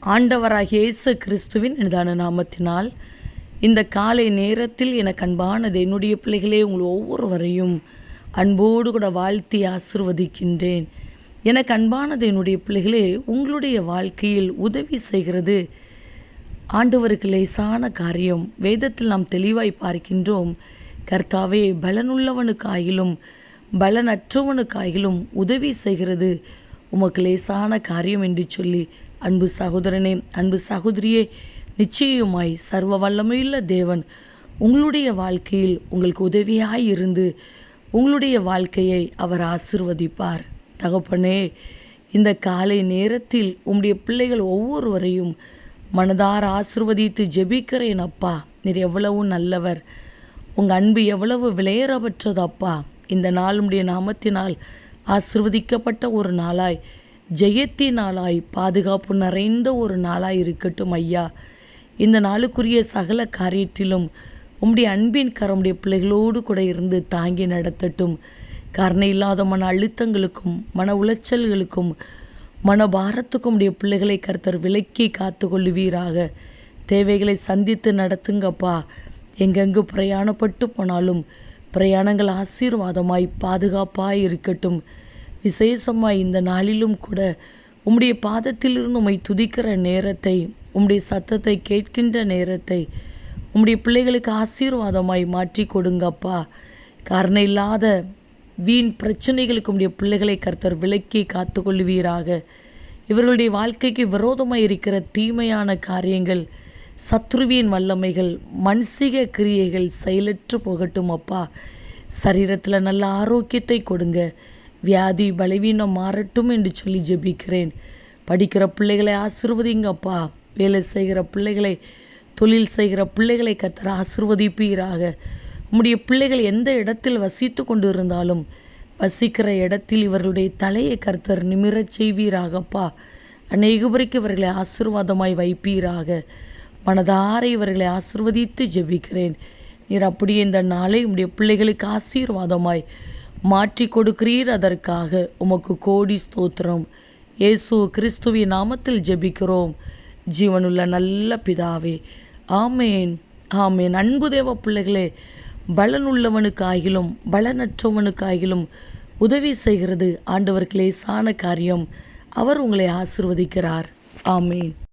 ஆண்டவராகிய இயேசு கிறிஸ்துவின் இனிதான நாமத்தினால் இந்த காலை நேரத்தில் எனக்கு அன்பானது என்னுடைய பிள்ளைகளே, உங்கள் ஒவ்வொருவரையும் அன்போடு கூட வாழ்த்தி ஆசிர்வதிக்கின்றேன். எனக்கு அன்பானது என்னுடைய பிள்ளைகளே, உங்களுடைய வாழ்க்கையில் உதவி செய்கிறது ஆண்டவருக்கு லேசான காரியம். வேதத்தில் நாம் தெளிவாய் பார்க்கின்றோம், கர்த்தாவே பலனுள்ளவனுக்காயிலும் பலனற்றவனுக்காயிலும் உதவி செய்கிறது உமக்கு லேசான காரியம் என்று சொல்லி, அன்பு சகோதரனே, அன்பு சகோதரியே, நிச்சயமாய் சர்வ வல்லமையுள்ள தேவன் உங்களுடைய வாழ்க்கையில் உங்களுக்கு உதவியாய் இருந்து உங்களுடைய வாழ்க்கையை அவர் ஆசிர்வதிப்பார். தகப்பனே, இந்த காலை நேரத்தில் உம்முடைய பிள்ளைகள் ஒவ்வொருவரையும் மனதார ஆசிர்வதித்து ஜெபிக்கிறேன். அப்பா, நீர் எவ்வளவு நல்லவர், உங்கள் அன்பு எவ்வளவு விலையேறப்பட்டது அப்பா. இந்த நாள் உம்முடைய நாமத்தினால் ஆசிர்வதிக்கப்பட்ட ஒரு நாளாய், ஜெயத்தின் நாளாய், பாதுகாப்பு நிறைந்த ஒரு நாளாய் இருக்கட்டும் ஐயா. இந்த நாளுக்குரிய சகல காரியத்திலும் உம்முடைய அன்பின் கரமுடைய பிள்ளைகளோடு கூட இருந்து தாங்கி நடத்தட்டும். காரணம் இல்லாத மன அழுத்தங்களுக்கும் மன உளைச்சல்களுக்கும் மனபாரத்துக்கும் உடைய பிள்ளைகளை கர்த்தர் விலக்கி காத்து கொள்ளுவீராக. தேவைகளை சந்தித்து நடத்துங்கப்பா. எங்கெங்கு பிரயாணப்பட்டு போனாலும் பிரயாணங்கள் ஆசீர்வாதமாய் பாதுகாப்பாய் இருக்கட்டும். விசேஷமாய் இந்த நாளிலும் கூட உம்முடைய பாதத்திலிருந்து உம்மை துதிக்கிற நேரத்தை, உம்முடைய சத்தத்தை கேட்கின்ற நேரத்தை உம்முடைய பிள்ளைகளுக்கு ஆசீர்வாதமாய் மாற்றி கொடுங்கப்பா. காரணம் இல்லாத வீண் பிரச்சனைகளுக்கு உம்முடைய பிள்ளைகளை கர்த்தர் விலக்கி காத்து கொள்வீராக. இவர்களுடைய வாழ்க்கைக்கு விரோதமாக இருக்கிற தீமையான காரியங்கள், சத்ருவியின் வல்லமைகள், மனசிக கிரியைகள் செயலற்று போகட்டும் அப்பா. சரீரத்தில் நல்ல ஆரோக்கியத்தை கொடுங்க. வியாதி பலவீனம் மாறட்டும் என்று சொல்லி ஜெபிக்கிறேன். படிக்கிற பிள்ளைகளை ஆசிர்வதிங்கப்பா. வேலை செய்கிற பிள்ளைகளை, தொழில் செய்கிற பிள்ளைகளை கர்த்தர் ஆசிர்வதிப்பீராக. உம்முடைய பிள்ளைகள் எந்த இடத்தில் வசித்து கொண்டு இருந்தாலும் வசிக்கிற இடத்தில் இவர்களுடைய தலையை கர்த்தர் நிமிரச் செய்வீராகப்பா. அநேகபுரிக்கு இவர்களை ஆசீர்வாதமாய் வைப்பீராக. மனதார இவர்களை ஆசிர்வதித்து ஜெபிக்கிறேன். நீர் அப்படியே இந்த நாளை உம்முடைய பிள்ளைகளுக்கு ஆசீர்வாதமாய் மாற்றி கொடுக்கிறீர். அதற்காக உமக்கு கோடி ஸ்தோத்திரம். இயேசு கிறிஸ்துவின் நாமத்தில் ஜெபிக்கிறோம் ஜீவனுள்ள நல்ல பிதாவே, ஆமேன், ஆமேன். அன்பு தேவ பிள்ளைகளே, பலனுள்ளவனுக்காகிலும் பலனற்றவனுக்காகிலும் உதவி செய்கிறது ஆண்டவருக்கு லேசான காரியம். அவர் உங்களை ஆசிர்வதிக்கிறார். ஆமேன்.